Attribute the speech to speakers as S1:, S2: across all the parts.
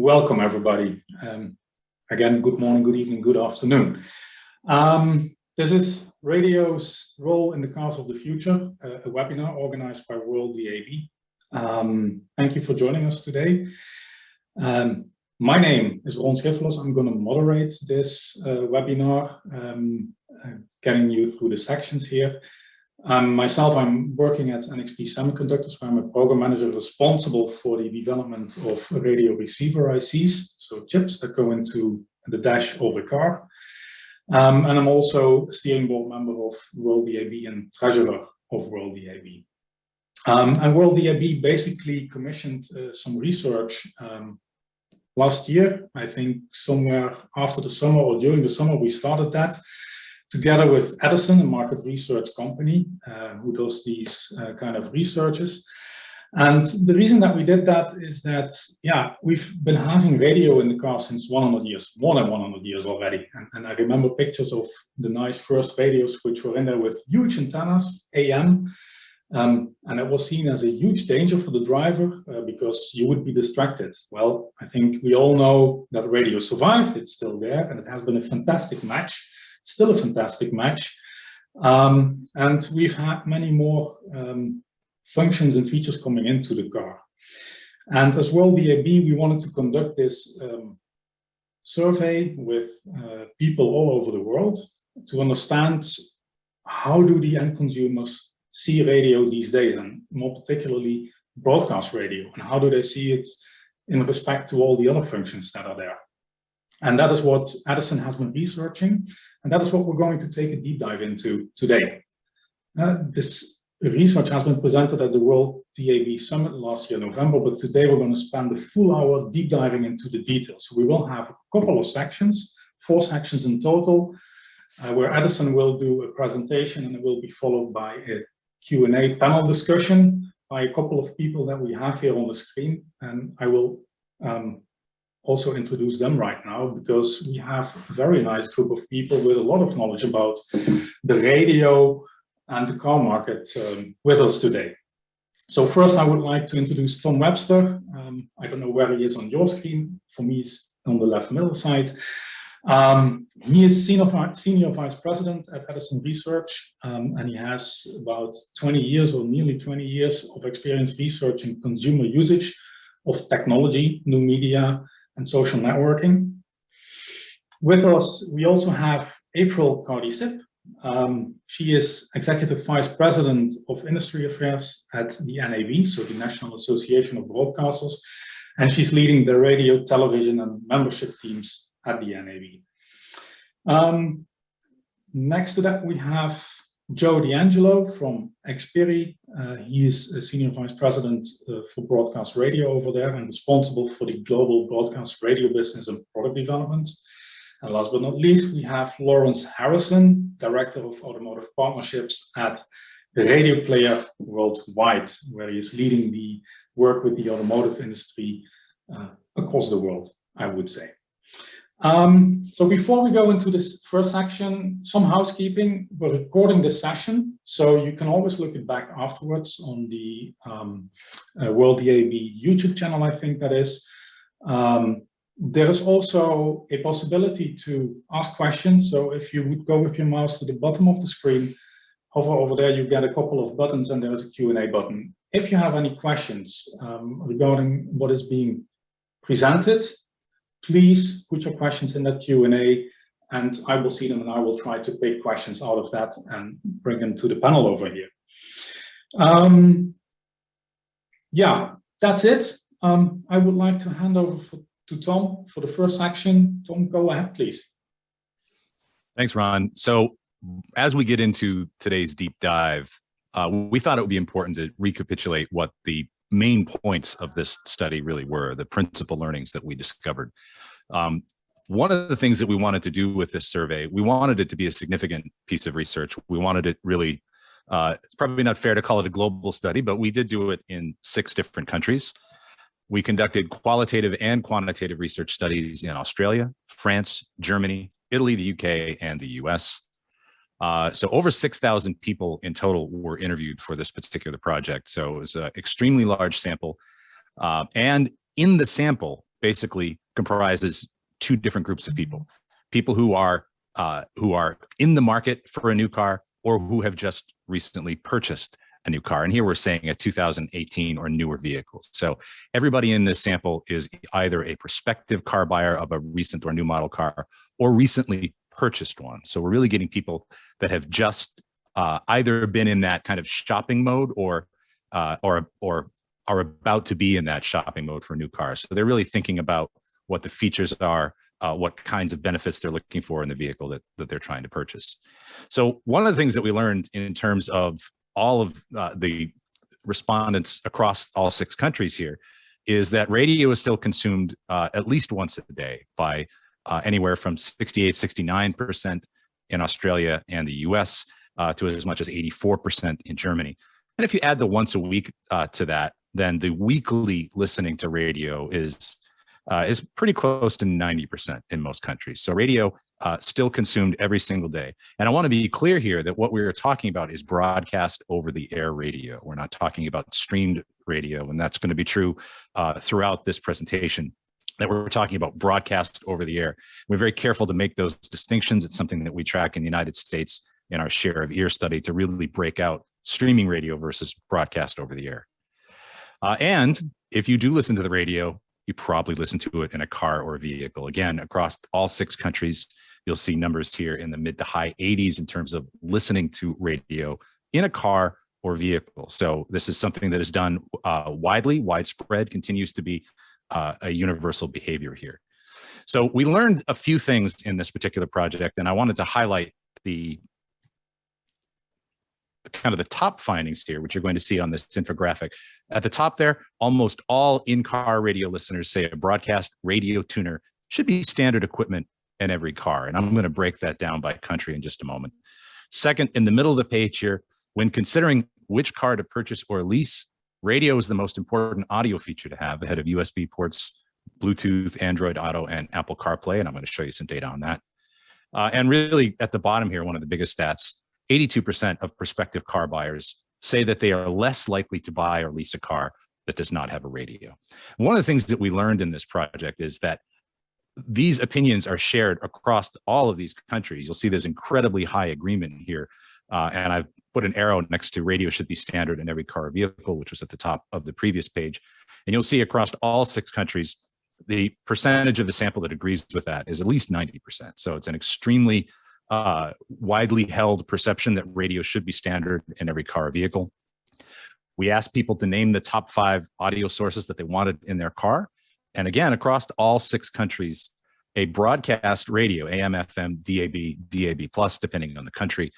S1: welcome everybody. Again, good morning, good evening, good afternoon. This is radio's role in the cars of the future, a webinar organized by World DAB. Thank you for joining us today. My name is Ron Schiffelers. I'm going to moderate this webinar, getting you through the sections here. Myself, I'm working at NXP Semiconductors, where I'm a program manager responsible for the development of radio receiver ICs, so chips that go into the dash of the car. And I'm also a steering board member of World DAB and treasurer of World DAB. And World DAB basically commissioned some research last year. I think somewhere after the summer or during the summer, we started that together with Edison, a market research company who does these kind of researches. And the reason that we did that is that, yeah, we've been having radio in the car since 100 years, more than 100 years already. And I remember pictures of the nice first radios, which were in there with huge antennas, AM. And it was seen as a huge danger for the driver because you would be distracted. Well, I think we all know that radio survived, it's still there, and it has been a fantastic match. Still a fantastic match, and we've had many more functions and features coming into the car. And as World DAB, we wanted to conduct this survey with people all over the world to understand how do the end consumers see radio these days, and more particularly broadcast radio, and how do they see it in respect to all the other functions that are there. And that is what Edison has been researching, and that is what we're going to take a deep dive into today. This research has been presented at the World DAB Summit last year, November, but today we're going to spend a full hour deep diving into the details. So we will have a couple of sections, 4 sections in total, where Edison will do a presentation, and it will be followed by a Q&A panel discussion by a couple of people that we have here on the screen, and I will also introduce them right now, because we have a very nice group of people with a lot of knowledge about the radio and the car market with us today. So first, I would like to introduce Tom Webster. I don't know where he is on your screen. For me, he's on the left middle side. He is senior vice president at Edison Research, and he has about 20 years or nearly 20 years of experience researching consumer usage of technology, new media, and social networking. With us, we also have April Cardy-Sip. She is Executive Vice President of Industry Affairs at the NAB, so the National Association of Broadcasters, and she's leading the radio, television, and membership teams at the NAB. Next to that, we have Joe D'Angelo from Xperi. He is a Senior Vice President for Broadcast Radio over there and responsible for the global broadcast radio business and product development. And last but not least, we have Lawrence Harrison, Director of Automotive Partnerships at Radio Player Worldwide, where he is leading the work with the automotive industry across the world, I would say. So before we go into this first section, some housekeeping. We're recording this session, so you can always look it back afterwards on the World DAB YouTube channel, I think that is. There is also a possibility to ask questions. So if you would go with your mouse to the bottom of the screen, hover over there, you get a couple of buttons, and there is a Q&A button. If you have any questions regarding what is being presented, please put your questions in that Q&A, and I will see them, and I will try to pick questions out of that and bring them to the panel over here. Yeah, that's it. I would like to hand over to Tom for the first section. Tom, go ahead, please.
S2: Thanks, Ron. So as we get into today's deep dive, we thought it would be important to recapitulate what the main points of this study really were, the principal learnings that we discovered. One of the things that we wanted to do with this survey, we wanted it to be a significant piece of research. We wanted it really, it's probably not fair to call it a global study, but we did do it in 6 different countries. We conducted qualitative and quantitative research studies in Australia, France, Germany, Italy, the UK, and the US. So over 6,000 people in total were interviewed for this particular project. So it was an extremely large sample. And in the sample, basically comprises two different groups of people: people who are in the market for a new car, or who have just recently purchased a new car. And here we're saying a 2018 or newer vehicles. So everybody in this sample is either a prospective car buyer of a recent or new model car, or recently purchased one. So we're really getting people that have just either been in that kind of shopping mode, or are about to be in that shopping mode for a new car. So they're really thinking about what the features are, what kinds of benefits they're looking for in the vehicle that they're trying to purchase. So one of the things that we learned in terms of all of the respondents across all 6 countries here is that radio is still consumed at least once a day by anywhere from 68-69% in Australia and the US to as much as 84% in Germany. And if you add the once a week to that, then the weekly listening to radio is pretty close to 90% in most countries. So radio still consumed every single day. And I want to be clear here that what we're talking about is broadcast over the air radio. We're not talking about streamed radio, and that's going to be true throughout this presentation, that we're talking about broadcast over the air. We're very careful to make those distinctions. It's something that we track in the United States in our Share of Ear study to really break out streaming radio versus broadcast over the air. And if you do listen to the radio, you probably listen to it in a car or a vehicle. Again, across all 6 countries, you'll see numbers here in the mid to high 80s in terms of listening to radio in a car or vehicle. So this is something that is done widespread, continues to be a universal behavior here. So we learned a few things in this particular project, and I wanted to highlight the kind of the top findings here, which you're going to see on this infographic. At the top there, almost all in-car radio listeners say a broadcast radio tuner should be standard equipment in every car. And I'm going to break that down by country in just a moment. Second, in the middle of the page here, when considering which car to purchase or lease, radio is the most important audio feature to have ahead of USB ports, Bluetooth, Android Auto, and Apple CarPlay. And I'm going to show you some data on that. And really at the bottom here, one of the biggest stats, 82% of prospective car buyers say that they are less likely to buy or lease a car that does not have a radio. One of the things that we learned in this project is that these opinions are shared across all of these countries. You'll see there's incredibly high agreement here. And I've put an arrow next to radio should be standard in every car or vehicle, which was at the top of the previous page. And you'll see across all 6 countries, the percentage of the sample that agrees with that is at least 90%. So it's an extremely widely held perception that radio should be standard in every car or vehicle. We asked people to name the top 5 audio sources that they wanted in their car. And again, across all 6 countries, a broadcast radio, AM, FM, DAB, DAB+, depending on the country,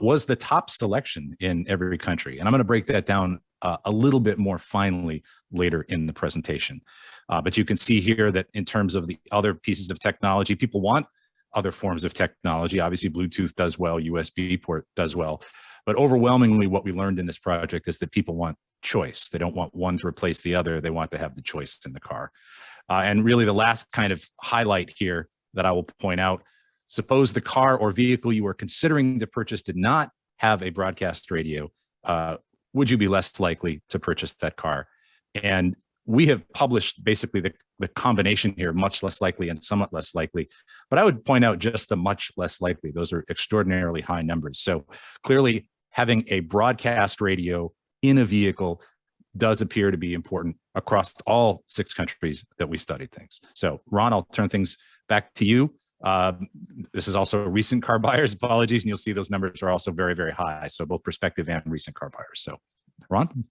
S2: was the top selection in every country. And I'm going to break that down a little bit more finely later in the presentation. But you can see here that in terms of the other pieces of technology, people want other forms of technology. Obviously, Bluetooth does well, USB port does well. But overwhelmingly, what we learned in this project is that people want choice. They don't want one to replace the other. They want to have the choice in the car. And really the last kind of highlight here that I will point out, suppose the car or vehicle you were considering to purchase did not have a broadcast radio, would you be less likely to purchase that car? And we have published basically the combination here, much less likely and somewhat less likely. But I would point out just the much less likely. Those are extraordinarily high numbers. So clearly having a broadcast radio in a vehicle does appear to be important across all 6 countries that we studied things. So Ron, I'll turn things back to you. This is also recent car buyers, apologies, and you'll see those numbers are also very, very high. So both prospective and recent car buyers. So Ron?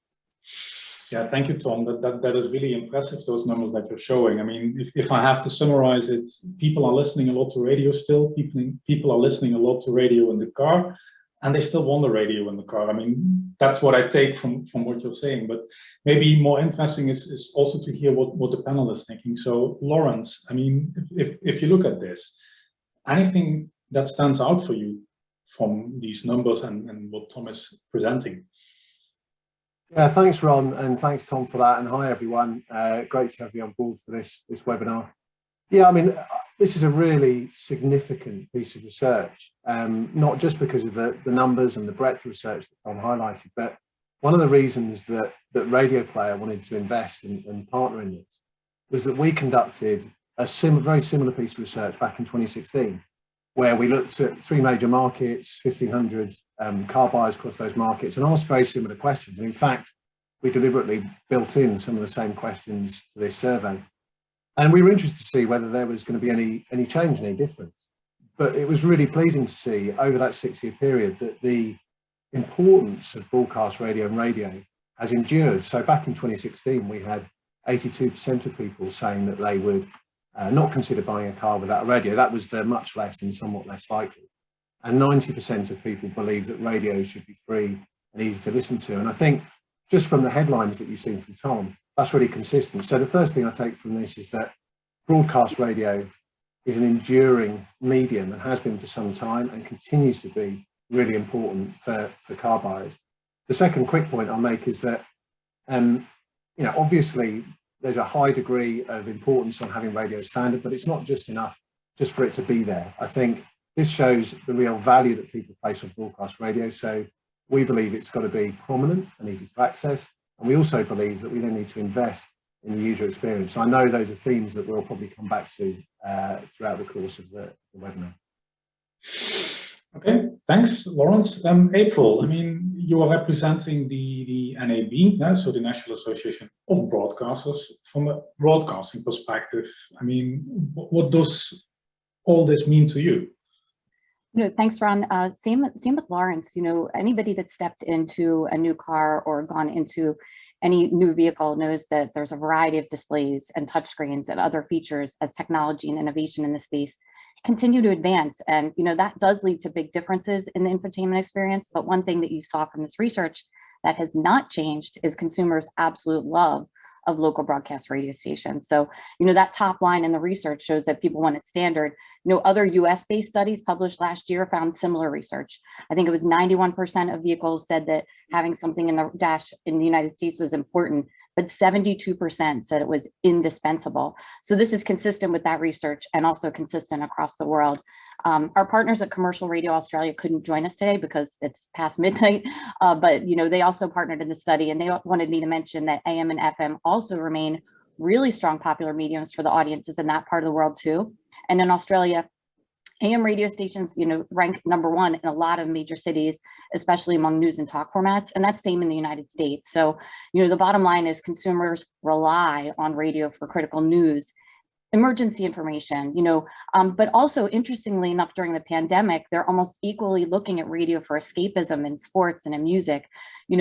S1: Yeah, thank you, Tom. That is really impressive, those numbers that you're showing. I mean, if I have to summarize it, people are listening a lot to radio still. People are listening a lot to radio in the car, and they still want the radio in the car. I mean, that's what I take from what you're saying. But maybe more interesting is also to hear what the panel is thinking. So, Lawrence, I mean, if you look at this, anything that stands out for you from these numbers and what Tom is presenting?
S3: Yeah, thanks, Ron, and thanks, Tom, for that. And hi, everyone. Great to have you on board for this webinar. Yeah, I mean, this is a really significant piece of research, not just because of the numbers and the breadth of research that Tom highlighted, but one of the reasons that Radio Player wanted to invest and partner in this was that we conducted a very similar piece of research back in 2016, where we looked at 3 major markets, 1,500 car buyers across those markets, and asked very similar questions. And in fact, we deliberately built in some of the same questions to this survey. And we were interested to see whether there was going to be any change, any difference. But it was really pleasing to see over that 6-year period that the importance of broadcast radio and radio has endured. So back in 2016, we had 82% of people saying that they would not consider buying a car without a radio. That was the much less and somewhat less likely. And 90% of people believe that radio should be free and easy to listen to. And I think just from the headlines that you've seen from Tom, that's really consistent. So the first thing I take from this is that broadcast radio is an enduring medium and has been for some time and continues to be really important for car buyers. The second quick point I'll make is that, obviously there's a high degree of importance on having radio standard, but it's not just enough just for it to be there. I think this shows the real value that people place on broadcast radio. So we believe it's got to be prominent and easy to access. And we also believe that we then need to invest in the user experience. So I know those are themes that we'll probably come back to throughout the course of the webinar.
S1: Okay, thanks, Lawrence. April, I mean, you are representing the NAB, so the National Association of Broadcasters. From a broadcasting perspective, I mean, what does all this mean to you?
S4: Thanks, Ron. Same with Lawrence. Anybody that stepped into a new car or gone into any new vehicle knows that there's a variety of displays and touchscreens and other features as technology and innovation in the space continue to advance. And that does lead to big differences in the infotainment experience. But one thing that you saw from this research that has not changed is consumers' absolute love of local broadcast radio stations. So, that top line in the research shows that people want it standard. Other US-based studies published last year found similar research. I think it was 91% of vehicles said that having something in the dash in the United States was important, but 72% said it was indispensable. So this is consistent with that research and also consistent across the world. Our partners at Commercial Radio Australia couldn't join us today because it's past midnight, but they also partnered in the study, and they wanted me to mention that AM and FM also remain really strong popular mediums for the audiences in that part of the world too. And in Australia, AM radio stations, rank #1 in a lot of major cities, especially among news and talk formats, and that's same in the United States. So, the bottom line is consumers rely on radio for critical news, emergency information, but also interestingly enough, during the pandemic, they're almost equally looking at radio for escapism in sports and in music,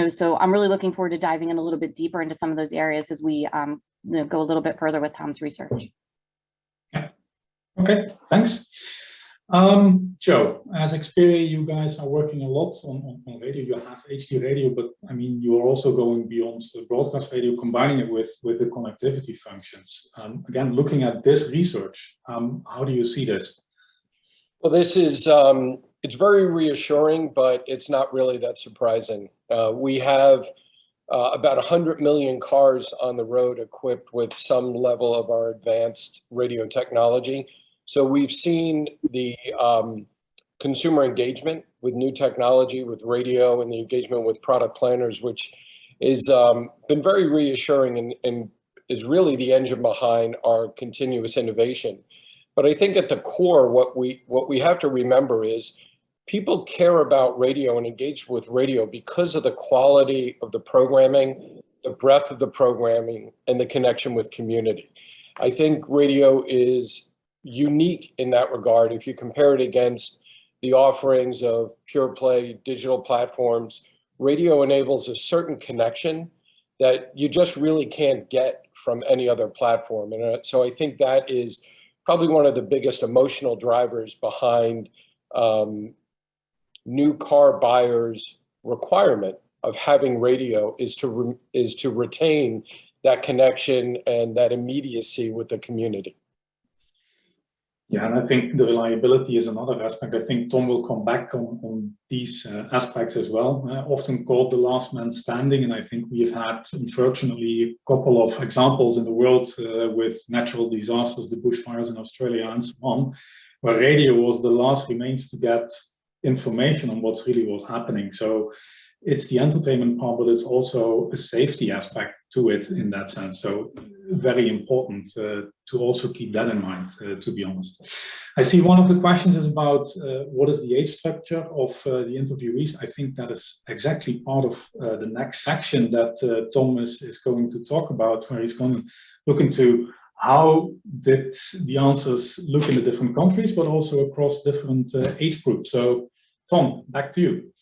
S4: so I'm really looking forward to diving in a little bit deeper into some of those areas as we go a little bit further with Tom's research.
S1: Okay, thanks. Joe, as Xperia, you guys are working a lot on radio. You have HD radio, but I mean, you are also going beyond the broadcast radio, combining it with the connectivity functions. Again, looking at this research, how do you see this?
S5: Well, this is, it's very reassuring, but it's not really that surprising. We have about 100 million cars on the road equipped with some level of our advanced radio technology. So we've seen the consumer engagement with new technology, with radio, and the engagement with product planners, which is been very reassuring and is really the engine behind our continuous innovation. But I think at the core, what we have to remember is people care about radio and engage with radio because of the quality of the programming, the breadth of the programming, and the connection with community. I think radio is unique in that regard. If you compare it against the offerings of pure play digital platforms, radio enables a certain connection that you just really can't get from any other platform. And so I think that is probably one of the biggest emotional drivers behind new car buyers' requirement of having radio is to retain that connection and that immediacy with the community.
S1: Yeah, and I think the reliability is another aspect. I think Tom will come back on these aspects as well. Often called the last man standing, and I think we've had, unfortunately, a couple of examples in the world with natural disasters, the bushfires in Australia and so on, where radio was the last remains to get information on what's really was happening. So it's the entertainment part, but it's also a safety aspect to it in that sense. So very important to also keep that in mind, to be honest. I see one of the questions is about what is the age structure of the interviewees. I think that is exactly part of the next section that Tom is going to talk about, where he's going to look into how did the answers look in the different countries, but also across different age groups. So Tom, back to you.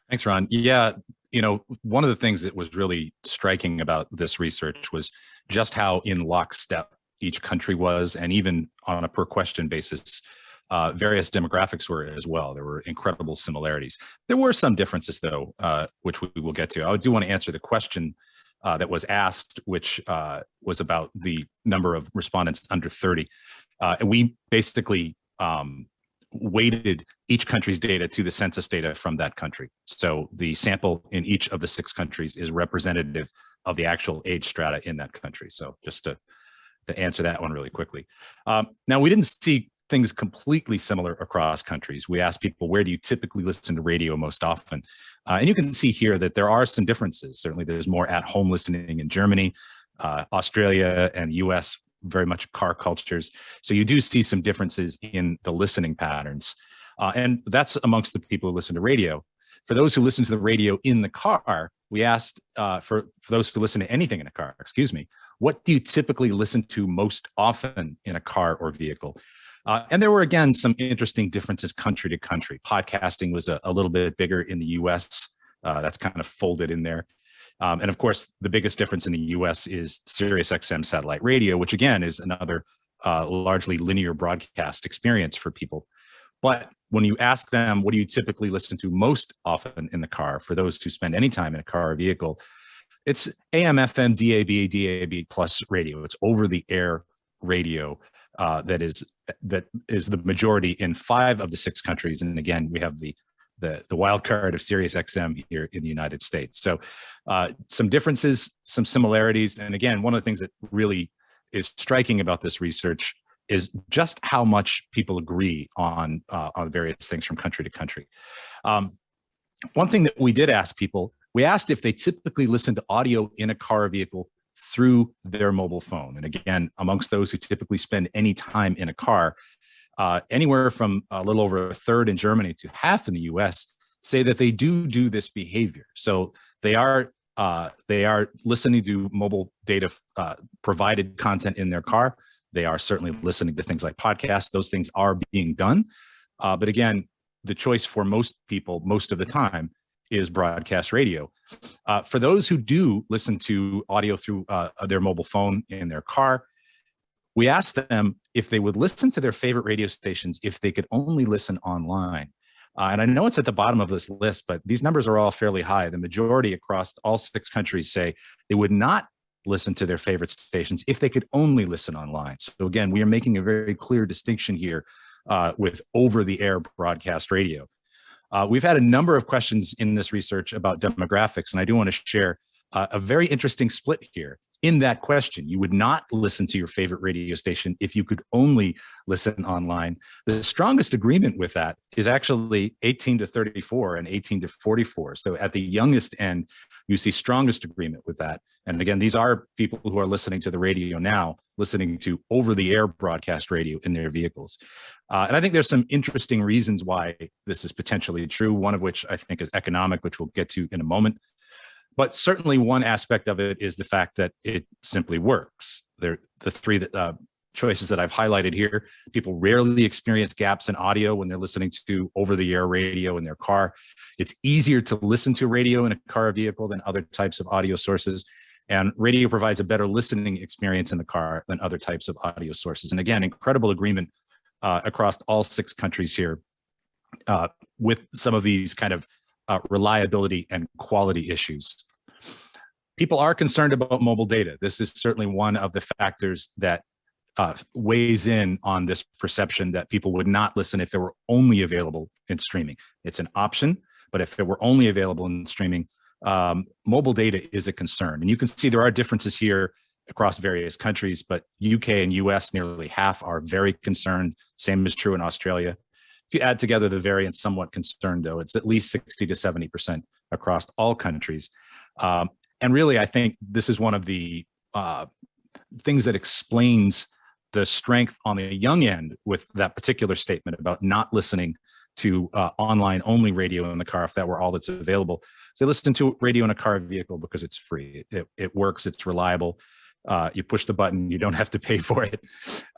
S2: Thanks, Ron. Yeah, you know, one of the things that was really striking about this research was just how in lockstep each country was, and even on a per question basis, various demographics were as well. There were incredible similarities. There were some differences, though, which we will get to. I do want to answer the question that was asked, which was about the number of respondents under 30. And we basically weighted each country's data to the census data from that country. So the sample in each of the 6 countries is representative of the actual age strata in that country. So just to answer that one really quickly. Now, we didn't see things completely similar across countries. We asked people, where do you typically listen to radio most often? And you can see here that there are some differences. Certainly there's more at-home listening in Germany, Australia and US, very much car cultures. So you do see some differences in the listening patterns. And that's amongst the people who listen to radio. For those who listen to the radio in the car, we asked for those who listen to anything in a car, what do you typically listen to most often in a car or vehicle? And there were, again, some interesting differences country to country. Podcasting was a little bit bigger in the US. That's kind of folded in there. And of course, the biggest difference in the US is Sirius XM satellite radio, which again is another largely linear broadcast experience for people. But when you ask them, what do you typically listen to most often in the car, for those who spend any time in a car or vehicle, it's AM, FM, DAB plus radio. It's over-the-air radio that is the majority in 5 of the 6 countries. And again, we have the wild card of Sirius XM here in the United States. So some differences, some similarities. And again, one of the things that really is striking about this research is just how much people agree on various things from country to country. One thing that we did ask people, we asked if they typically listen to audio in a car or vehicle through their mobile phone. And again, amongst those who typically spend any time in a car, anywhere from a little over a third in Germany to half in the US say that they do this behavior. So they are listening to mobile data provided content in their car. They are certainly listening to things like podcasts. Those things are being done. But again, the choice for most people, most of the time, is broadcast radio. For those who do listen to audio through their mobile phone in their car, we asked them if they would listen to their favorite radio stations if they could only listen online. And I know it's at the bottom of this list, but these numbers are all fairly high. The majority across all 6 countries say they would not listen to their favorite stations if they could only listen online. So again, we are making a very clear distinction here with over-the-air broadcast radio. We've had a number of questions in this research about demographics, and I do want to share a very interesting split here. In that question, you would not listen to your favorite radio station if you could only listen online. The strongest agreement with that is actually 18 to 34 and 18 to 44. So at the youngest end, you see strongest agreement with that. And again, these are people who are listening to the radio now, listening to over-the-air broadcast radio in their vehicles. And I think there's some interesting reasons why this is potentially true, one of which I think is economic, which we'll get to in a moment. But certainly one aspect of it is the fact that it simply works. The 3 choices that I've highlighted here, people rarely experience gaps in audio when they're listening to over-the-air radio in their car. It's easier to listen to radio in a car or vehicle than other types of audio sources. And radio provides a better listening experience in the car than other types of audio sources. And again, incredible agreement across all 6 countries here with some of these kind of reliability and quality issues. People are concerned about mobile data. This is certainly one of the factors that weighs in on this perception that people would not listen if it were only available in streaming. It's an option, but if it were only available in streaming, mobile data is a concern. And you can see there are differences here across various countries, but UK and US, nearly half are very concerned. Same is true in Australia. If you add together the variance, somewhat concerned though, it's at least 60 to 70% across all countries. And really, I think this is one of the things that explains the strength on the young end with that particular statement about not listening to online only radio in the car if that were all that's available. So listen to radio in a car vehicle because it's free. It works, it's reliable. You push the button, you don't have to pay for it,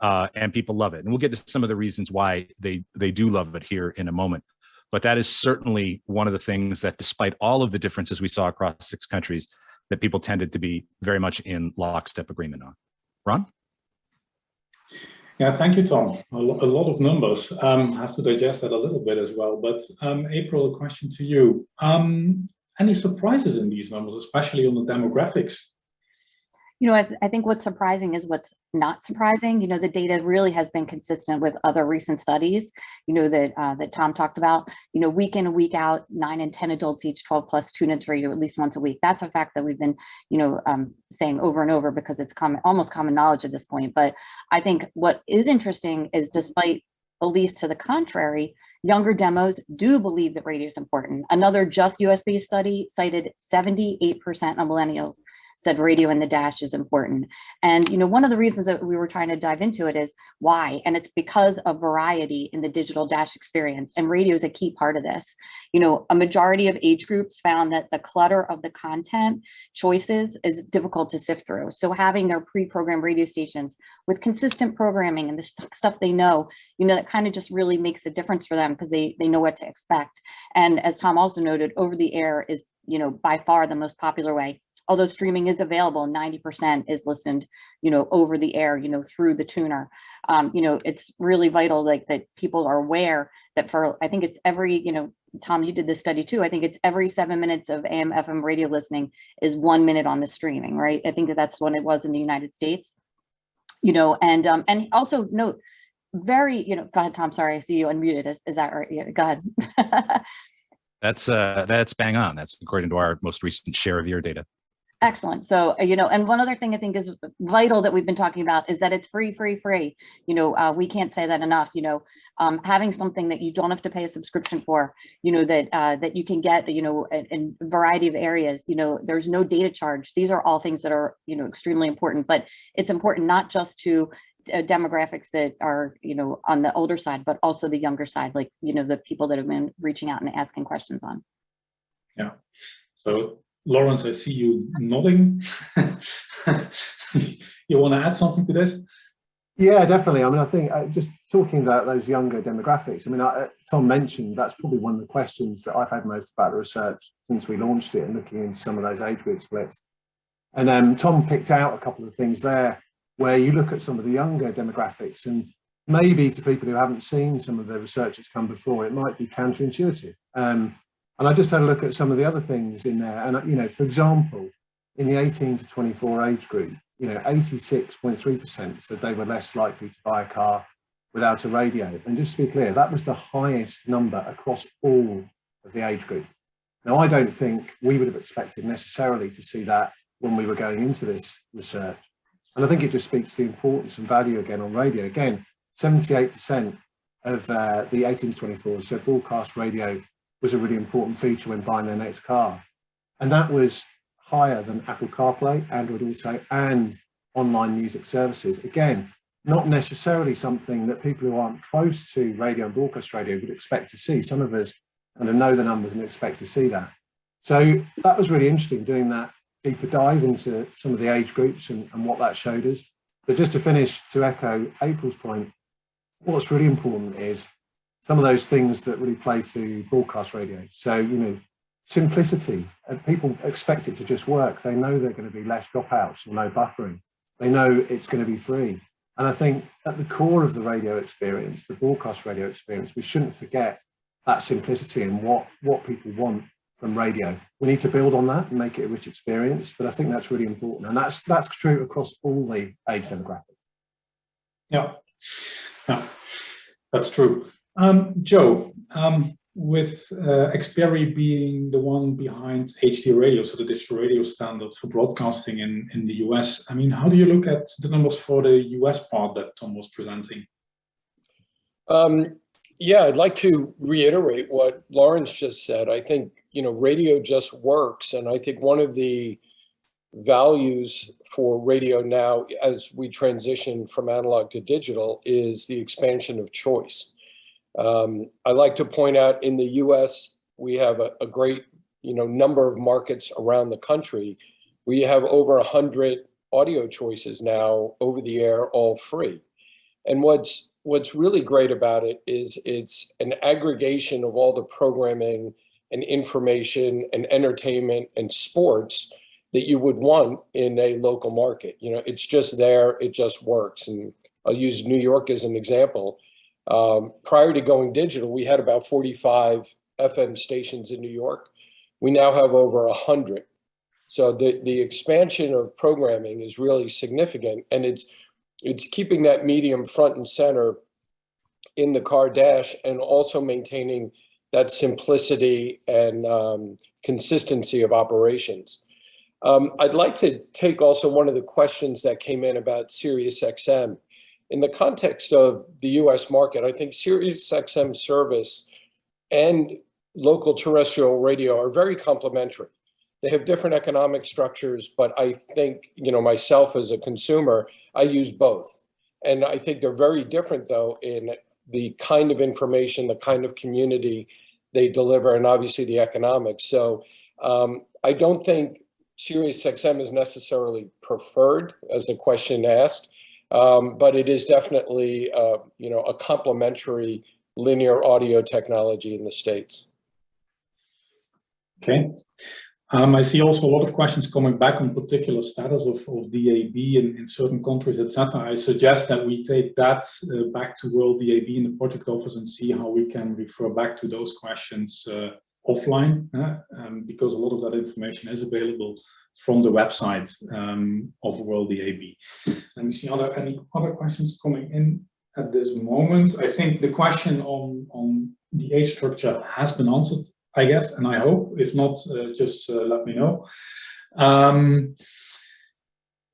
S2: and people love it. And we'll get to some of the reasons why they do love it here in a moment. But that is certainly one of the things that, despite all of the differences we saw across 6 countries, that people tended to be very much in lockstep agreement on. Ron?
S1: Yeah, thank you, Tom. A lot of numbers. Have to digest that a little bit as well. But April, a question to you. Any surprises in these numbers, especially on the demographics?
S4: You know, I think what's surprising is what's not surprising. You know, the data really has been consistent with other recent studies, you know, that Tom talked about. You know, week in and week out, 9 and 10 adults each, 12 plus tune to radio at least once a week. That's a fact that we've been, you know, saying over and over because it's almost common knowledge at this point. But I think what is interesting is, despite beliefs to the contrary, younger demos do believe that radio is important. Another Just US-based study cited 78% of millennials said radio in the dash is important. And, you know, one of the reasons that we were trying to dive into it is why, and it's because of variety in the digital dash experience, and radio is a key part of this. You know, a majority of age groups found that the clutter of the content choices is difficult to sift through. So having their pre-programmed radio stations with consistent programming and the stuff they know, you know, that kind of just really makes a difference for them because they know what to expect. And as Tom also noted, over the air is, you know, by far the most popular way. Although streaming is available, 90% is listened, you know, over the air, you know, through the tuner. You know, it's really vital, like, that people are aware that for, I think it's every, you know, Tom, you did this study too. I think it's every 7 minutes of AM, FM radio listening is 1 minute on the streaming, right? I think that's what it was in the United States, you know, and also note, very, you know, go ahead, Tom, sorry, I see you unmuted. Is that right? Yeah, go ahead.
S2: That's bang on. That's according to our most recent share of ear data.
S4: Excellent. So, you know, and one other thing I think is vital that we've been talking about is that it's free. You know, we can't say that enough. You know, having something that you don't have to pay a subscription for, you know, that you can get, you know, in a variety of areas. You know, there's no data charge. These are all things that are, you know, extremely important. But it's important not just to demographics that are, you know, on the older side, but also the younger side, like, you know, the people that have been reaching out and asking questions on.
S1: Yeah. So, Lawrence, I see you nodding. You want to add something to this?
S3: Yeah, definitely. I mean, I think just talking about those younger demographics, I mean, Tom mentioned that's probably one of the questions that I've had most about the research since we launched it and looking into some of those age group splits. And Tom picked out a couple of things there where you look at some of the younger demographics, and maybe to people who haven't seen some of the research that's come before, it might be counterintuitive. And I just had a look at some of the other things in there. And, you know, for example, in the 18 to 24 age group, you know, 86.3% said they were less likely to buy a car without a radio. And just to be clear, that was the highest number across all of the age group. Now, I don't think we would have expected necessarily to see that when we were going into this research. And I think it just speaks to the importance and value again on radio. Again, 78% of the 18 to 24 said broadcast radio was a really important feature when buying their next car. And that was higher than Apple CarPlay, Android Auto, and online music services. Again, not necessarily something that people who aren't close to radio and broadcast radio would expect to see. Some of us kind of know the numbers and expect to see that. So that was really interesting, doing that deeper dive into some of the age groups and what that showed us. But just to finish, to echo April's point, what's really important is some of those things that really play to broadcast radio. So, you know, simplicity, and people expect it to just work. They know they're going to be less dropouts or no buffering. They know it's going to be free. And I think at the core of the radio experience, the broadcast radio experience, we shouldn't forget that simplicity and what people want from radio. We need to build on that and make it a rich experience. But I think that's really important. And that's true across all the age demographics.
S1: Yeah, that's true. Joe, with Xperi being the one behind HD radio, so the digital radio standard for broadcasting in the US, I mean, how do you look at the numbers for the US part that Tom was presenting?
S5: Yeah, I'd like to reiterate what Lawrence just said. I think, radio just works. And I think one of the values for radio now, as we transition from analog to digital, is the expansion of choice. I like to point out in the US, we have a great, number of markets around the country. We have over 100 audio choices now over the air, all free. And what's really great about it is it's an aggregation of all the programming and information and entertainment and sports that you would want in a local market. It's just there, it just works. And I'll use New York as an example. Prior to going digital, we had about 45 FM stations in New York. We now have over 100. So the expansion of programming is really significant, and it's keeping that medium front and center in the car dash, and also maintaining that simplicity and consistency of operations. I'd like to take also one of the questions that came in about SiriusXM. In the context of the US market, I think SiriusXM service and local terrestrial radio are very complementary. They have different economic structures, but I think, myself as a consumer, I use both. And I think they're very different, though, in the kind of information, the kind of community they deliver, and obviously the economics. So I don't think SiriusXM is necessarily preferred, as the question asked, but it is definitely, a complementary linear audio technology in the States.
S1: Okay. I see also a lot of questions coming back on particular status of DAB in certain countries, etc. I suggest that we take that back to World DAB in the project office and see how we can refer back to those questions offline, because a lot of that information is available from the website of World DAB. Let me see, are there any other questions coming in at this moment? I think the question on the age structure has been answered, I guess, and I hope. If not, just let me know.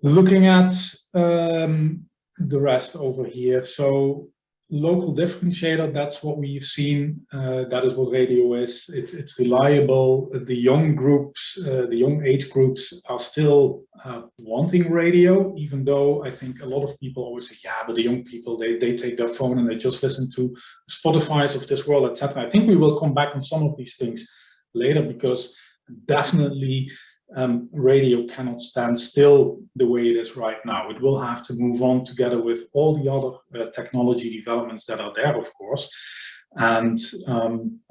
S1: Looking at the rest over here, so local differentiator, that's what we've seen. That is what radio is. It's reliable. The young groups, the young age groups are still wanting radio, even though I think a lot of people always say, yeah, but the young people, they take their phone and they just listen to Spotify's of this world, etc. I think we will come back on some of these things later, because definitely radio cannot stand still the way it is right now. It will have to move on together with all the other technology developments that are there, of course. And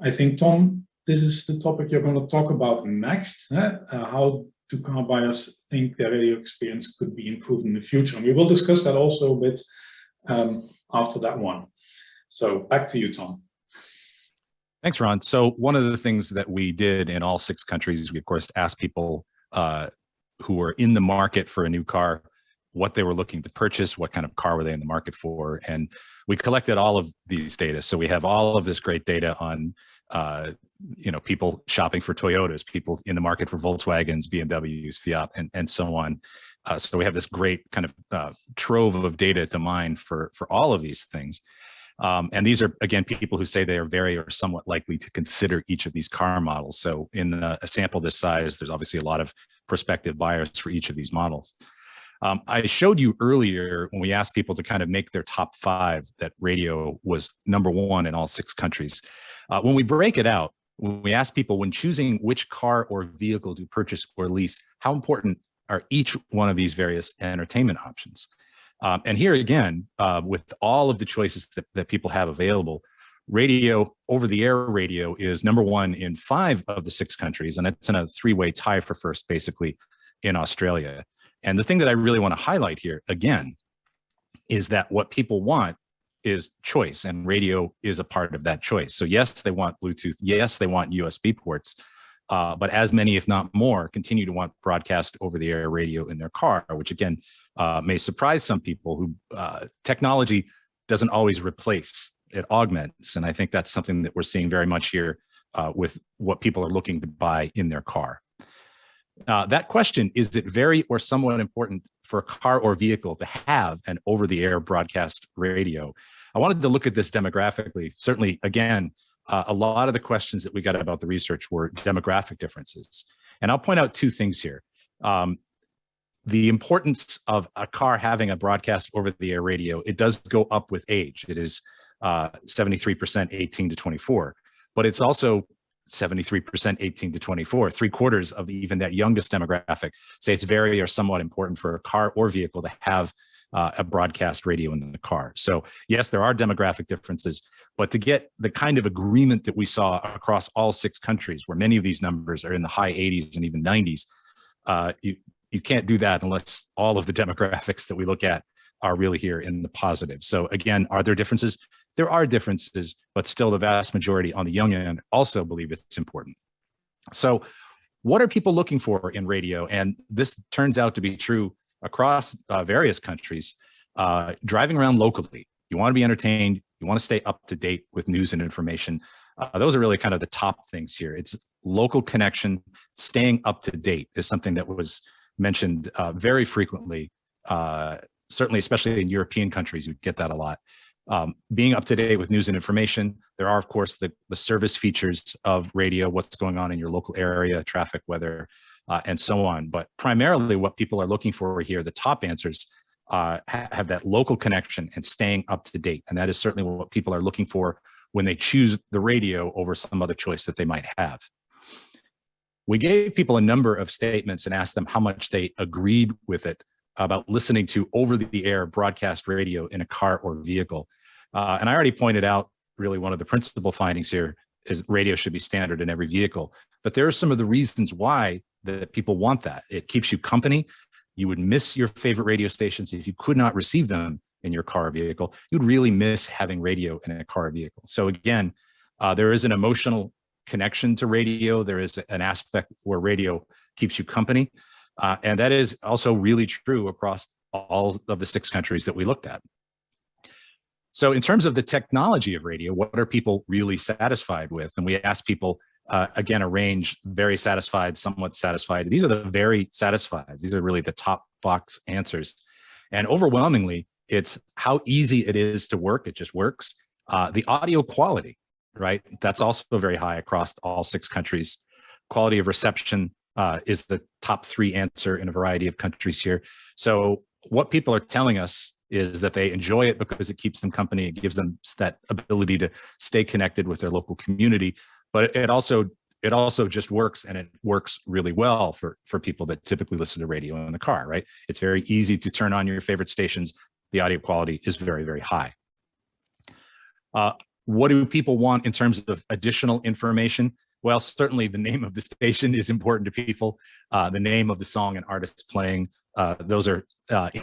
S1: I think, Tom, this is the topic you're going to talk about next. How do car buyers think their radio experience could be improved in the future? And we will discuss that also a bit after that one. So back to you, Tom.
S2: Thanks, Ron. So one of the things that we did in all 6 countries, we of course asked people who were in the market for a new car, what they were looking to purchase, what kind of car were they in the market for, and we collected all of these data. So we have all of this great data on people shopping for Toyotas, people in the market for Volkswagens, BMWs, Fiat, and so on. So we have this great kind of trove of data to mine for all of these things. And these are, again, people who say they are very or somewhat likely to consider each of these car models. So in a sample this size, there's obviously a lot of prospective buyers for each of these models. I showed you earlier when we asked people to kind of make their top 5 that radio was #1 in all 6 countries. When we break it out, when we ask people when choosing which car or vehicle to purchase or lease, how important are each one of these various entertainment options? And here again, with all of the choices that people have available, radio, over-the-air radio is #1 in 5 of the 6 countries, and it's in a 3-way tie for first, basically, in Australia. And the thing that I really want to highlight here, again, is that what people want is choice, and radio is a part of that choice. So yes, they want Bluetooth. Yes, they want USB ports. But as many, if not more, continue to want broadcast over-the-air radio in their car, which again may surprise some people who technology doesn't always replace, it augments. And I think that's something that we're seeing very much here with what people are looking to buy in their car. That question, is it very or somewhat important for a car or vehicle to have an over-the-air broadcast radio, I wanted to look at this demographically. Certainly, again, a lot of the questions that we got about the research were demographic differences. And I'll point out two things here. The importance of a car having a broadcast over-the-air radio, it does go up with age. It is 73% 18 to 24, but it's also 73% 18 to 24. 3/4 of even that youngest demographic say it's very or somewhat important for a car or vehicle to have a broadcast radio in the car. So yes, there are demographic differences, but to get the kind of agreement that we saw across all 6 countries, where many of these numbers are in the high 80s and even 90s, you can't do that unless all of the demographics that we look at are really here in the positive. So again, are there differences? There are differences, but still the vast majority on the young end also believe it's important. So what are people looking for in radio? And this turns out to be true across various countries. Driving around locally, you want to be entertained, you want to stay up to date with news and information. Those are really kind of the top things here. It's local connection, staying up to date is something that was mentioned very frequently, certainly, especially in European countries, you get that a lot. Being up to date with news and information. There are, of course, the service features of radio, what's going on in your local area, traffic, weather, and so on. But primarily what people are looking for here, the top answers have that local connection and staying up to date. And that is certainly what people are looking for when they choose the radio over some other choice that they might have. We gave people a number of statements and asked them how much they agreed with it about listening to over-the-air broadcast radio in a car or vehicle. And I already pointed out, really one of the principal findings here is radio should be standard in every vehicle. But there are some of the reasons why that people want that. It keeps you company. You would miss your favorite radio stations if you could not receive them in your car or vehicle. You'd really miss having radio in a car or vehicle. So again, there is an emotional connection to radio. There is an aspect where radio keeps you company. And that is also really true across all of the 6 countries that we looked at. So in terms of the technology of radio, what are people really satisfied with? And we asked people, again, a range, very satisfied, somewhat satisfied. These are the very satisfied. These are really the top box answers. And overwhelmingly, it's how easy it is to work. It just works. The audio quality, right? That's also very high across all 6 countries. Quality of reception is the top 3 answer in a variety of countries here. So what people are telling us is that they enjoy it because it keeps them company. It gives them that ability to stay connected with their local community. But it also just works, and it works really well for people that typically listen to radio in the car, right? It's very easy to turn on your favorite stations. The audio quality is very, very high. What do people want in terms of additional information? Well, certainly the name of the station is important to people. The name of the song and artists playing, those are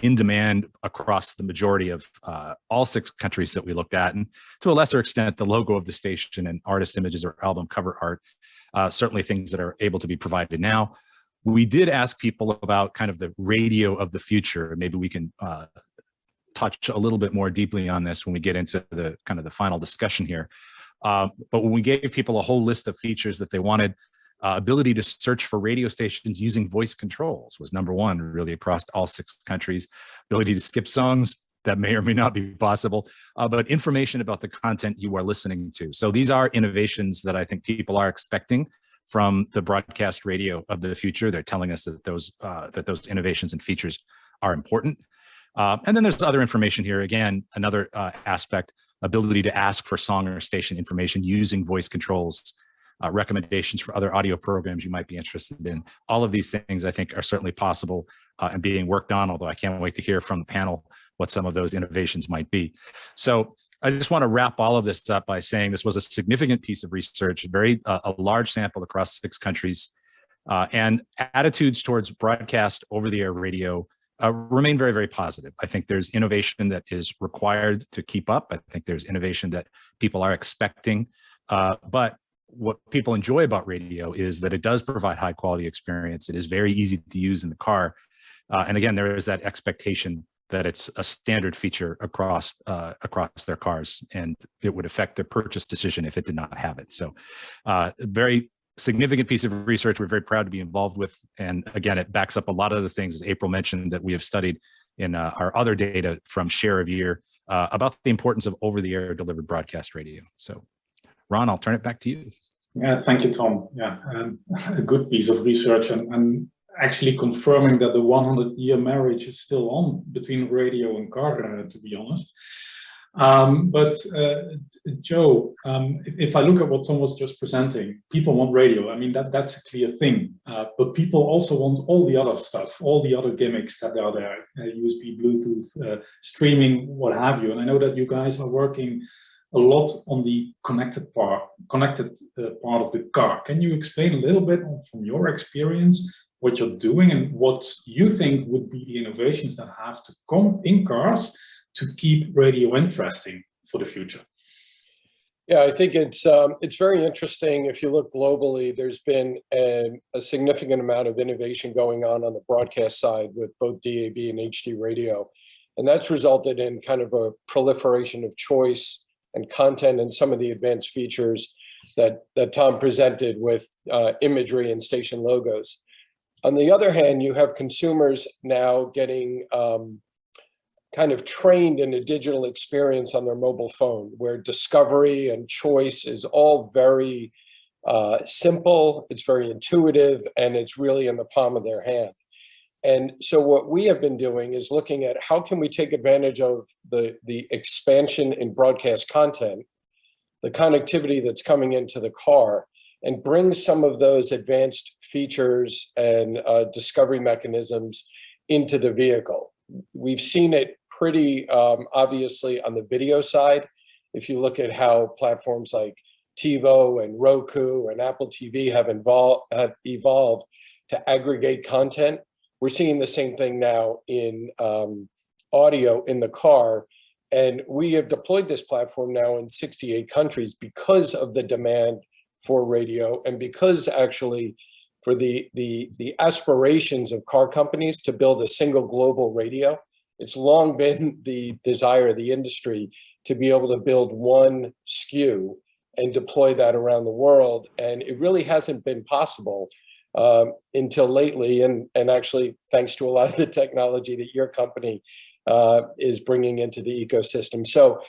S2: in demand across the majority of all 6 countries that we looked at. And to a lesser extent, the logo of the station and artist images or album cover art, certainly things that are able to be provided now. We did ask people about kind of the radio of the future. Maybe we can touch a little bit more deeply on this when we get into the kind of the final discussion here. But when we gave people a whole list of features that they wanted, ability to search for radio stations using voice controls was number 1, really across all 6 countries. Ability to skip songs, that may or may not be possible, but information about the content you are listening to. So these are innovations that I think people are expecting from the broadcast radio of the future. They're telling us that those innovations and features are important. And then there's other information here. Again, another aspect, ability to ask for song or station information using voice controls, recommendations for other audio programs you might be interested in. All of these things I think are certainly possible and being worked on, although I can't wait to hear from the panel what some of those innovations might be. So I just want to wrap all of this up by saying this was a significant piece of research, a large sample across 6 countries, and attitudes towards broadcast over-the-air radio remain very, very positive. I think there's innovation that is required to keep up. I think there's innovation that people are expecting. But what people enjoy about radio is that it does provide high quality experience. It is very easy to use in the car. And again, there is that expectation that it's a standard feature across their cars, and it would affect their purchase decision if it did not have it. So very significant piece of research we're very proud to be involved with. And again, it backs up a lot of the things, as April mentioned, that we have studied in our other data from Share of Year about the importance of over-the-air delivered broadcast radio. So, Ron, I'll turn it back to you.
S1: Yeah, thank you, Tom. Yeah, a good piece of research and actually confirming that the 100-year marriage is still on between radio and car, to be honest. But Joe, if I look at what Tom was just presenting, people want radio. I mean, that's a clear thing. But people also want all the other stuff, all the other gimmicks that are there, USB, Bluetooth, streaming, what have you. And I know that you guys are working a lot on the connected part of the car. Can you explain a little bit from your experience what you're doing and what you think would be the innovations that have to come in cars to keep radio interesting for the future?
S5: Yeah, I think it's very interesting. If you look globally, there's been a significant amount of innovation going on the broadcast side with both DAB and HD radio. And that's resulted in kind of a proliferation of choice and content and some of the advanced features that Tom presented with imagery and station logos. On the other hand, you have consumers now getting kind of trained in a digital experience on their mobile phone, where discovery and choice is all very simple, it's very intuitive, and it's really in the palm of their hand. And so what we have been doing is looking at how can we take advantage of the expansion in broadcast content, the connectivity that's coming into the car, and bring some of those advanced features and discovery mechanisms into the vehicle. We've seen it pretty obviously on the video side. If you look at how platforms like TiVo and Roku and Apple TV have evolved to aggregate content, we're seeing the same thing now in audio in the car. And we have deployed this platform now in 68 countries because of the demand for radio, and because actually for the aspirations of car companies to build a single global radio. It's long been the desire of the industry to be able to build one SKU and deploy that around the world. And it really hasn't been possible until lately. And actually, thanks to a lot of the technology that your company is bringing into the ecosystem. So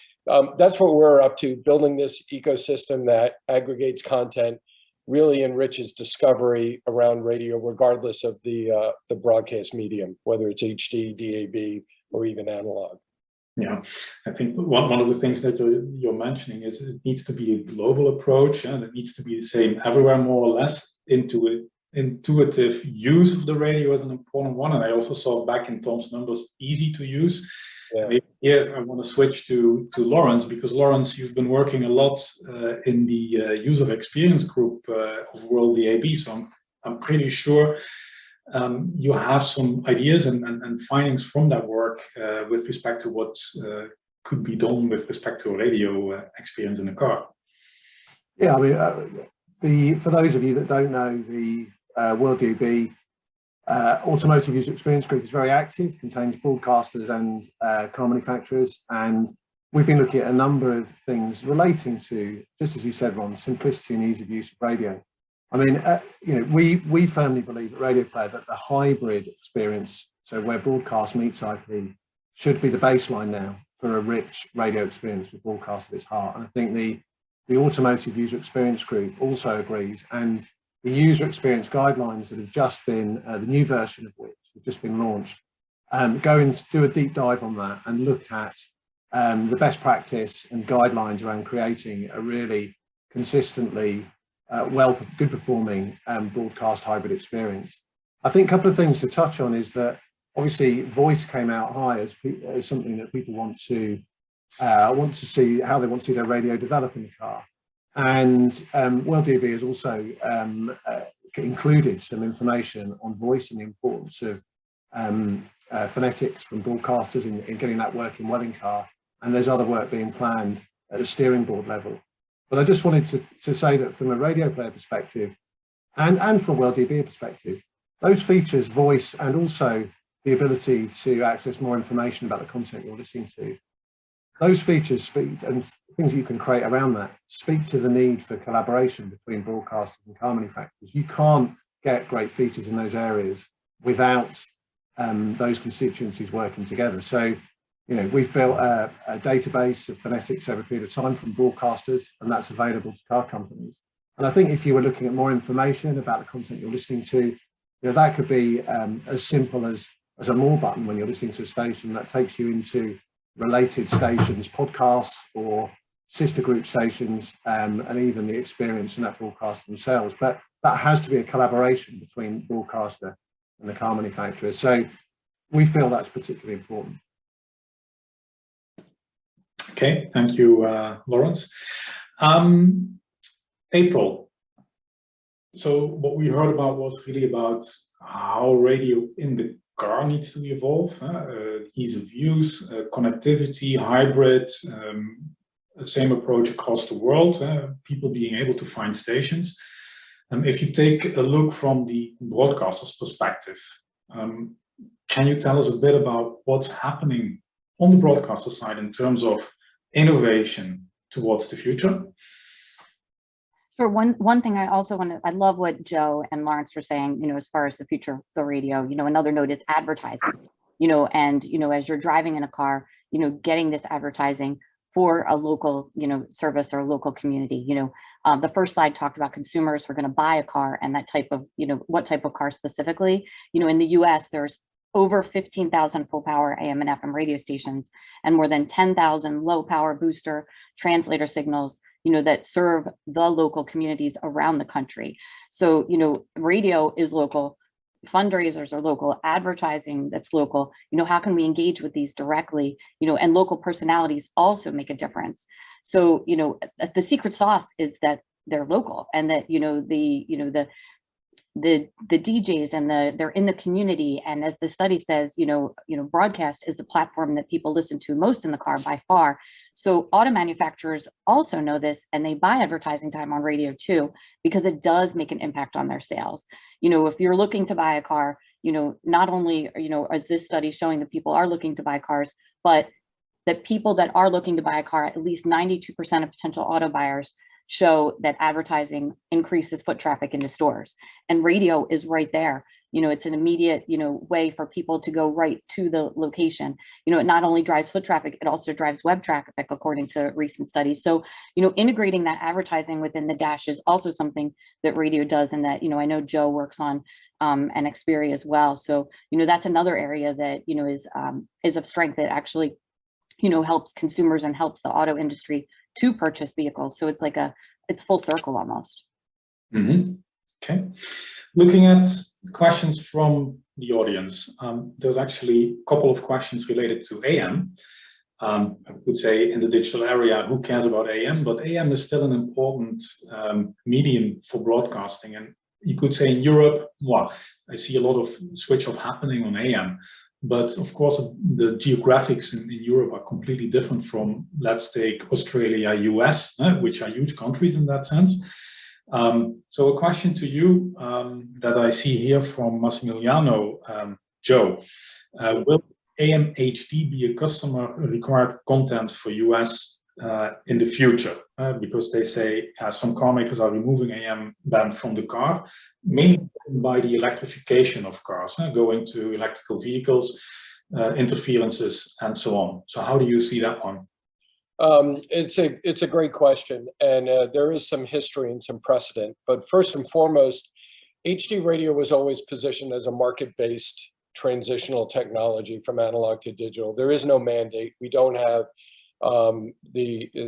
S5: that's what we're up to, building this ecosystem that aggregates content, really enriches discovery around radio, regardless of the broadcast medium, whether it's HD, DAB, or even analog.
S1: Yeah, I think one of the things that you're mentioning is it needs to be a global approach, and it needs to be the same everywhere, more or less. Intuitive use of the radio is an important one, and I also saw back in Tom's numbers, easy to use.
S5: Yeah.
S1: Here I want to switch to Lawrence, because Lawrence, you've been working a lot in the user experience group of World DAB, so I'm pretty sure you have some ideas and findings from that work with respect to what could be done with respect to radio experience in the car.
S3: Yeah, I mean, for those of you that don't know, the World DAB Automotive User Experience Group is very active, contains broadcasters and car manufacturers, and we've been looking at a number of things relating to, just as you said, Ron, simplicity and ease of use of radio. I mean, you know, we firmly believe at Radio Player that the hybrid experience, so where broadcast meets IP, should be the baseline now for a rich radio experience with broadcast at its heart. And I think the Automotive User Experience Group also agrees, and the user experience guidelines that have just been, the new version of which have just been launched, go and do a deep dive on that and look at the best practice and guidelines around creating a really consistently good performing broadcast hybrid experience. I think a couple of things to touch on is that obviously voice came out high as something that people want to see, how they want to see their radio develop in the car. And World DAB has also included some information on voice and the importance of phonetics from broadcasters in getting that working well in car. And there's other work being planned at a steering board level. But I just wanted to say that from a Radio Player perspective and from a World DAB perspective, those features, voice, and also the ability to access more information about the content you're listening to, those features speak, and things you can create around that, speak to the need for collaboration between broadcasters and car manufacturers. You can't get great features in those areas without those constituencies working together. So, you know, we've built a database of phonetics over a period of time from broadcasters, and that's available to car companies. And I think if you were looking at more information about the content you're listening to, you know, that could be as simple as a more button when you're listening to a station that takes you into related stations, podcasts, or sister group stations, and even the experience in that broadcaster themselves. But that has to be a collaboration between broadcaster and the car manufacturer. So we feel that's particularly important.
S1: Okay, thank you, Lawrence. April. So what we heard about was really about how radio in the car needs to evolve, ease of use, connectivity, hybrid, same approach across the world, people being able to find stations. If you take a look from the broadcaster's perspective, can you tell us a bit about what's happening on the broadcaster side in terms of innovation towards the future?
S4: Sure. One thing I also I love what Joe and Lawrence were saying, you know, as far as the future of the radio. You know, another note is advertising, you know, and, you know, as you're driving in a car, you know, getting this advertising for a local, you know, service or local community. You know, the first slide talked about consumers who are going to buy a car and that type of, you know, what type of car specifically. You know, in the US, there's over 15,000 full power AM and FM radio stations and more than 10,000 low power booster translator signals, you know, that serve the local communities around the country. So, you know, radio is local, fundraisers are local, advertising that's local. You know, how can we engage with these directly? You know, and local personalities also make a difference. So, you know, the secret sauce is that they're local and that, you know, the DJs and they're in the community. And as the study says, you know, broadcast is the platform that people listen to most in the car by far. So auto manufacturers also know this and they buy advertising time on radio too, because it does make an impact on their sales. You know, if you're looking to buy a car, you know, not only, you know, as this study showing that people are looking to buy cars, but that people that are looking to buy a car, at least 92% of potential auto buyers show that advertising increases foot traffic into stores, and radio is right there. You know, it's an immediate, you know, way for people to go right to the location. You know, it not only drives foot traffic, it also drives web traffic, according to recent studies. So, you know, integrating that advertising within the dash is also something that radio does, and that, you know, I know Joe works on and Xperi as well. So, you know, that's another area that, you know, is of strength that actually, you know, helps consumers and helps the auto industry to purchase vehicles. So it's like it's full circle almost.
S1: Mm-hmm. Okay. Looking at questions from the audience, there's actually a couple of questions related to AM. I would say in the digital area, who cares about AM? But AM is still an important medium for broadcasting. And you could say in Europe, well, I see a lot of switch off happening on AM. But of course, the geographics in Europe are completely different from, let's take Australia, US, which are huge countries in that sense. So a question to you that I see here from Massimiliano, Joe, will AM HD be a customer required content for US in the future? Because they say some car makers are removing AM band from the car, mainly by the electrification of cars, going to electrical vehicles, interferences, and so on. So how do you see that one?
S5: It's a great question, and there is some history and some precedent. But first and foremost, HD radio was always positioned as a market-based transitional technology from analog to digital. There is no mandate. We don't have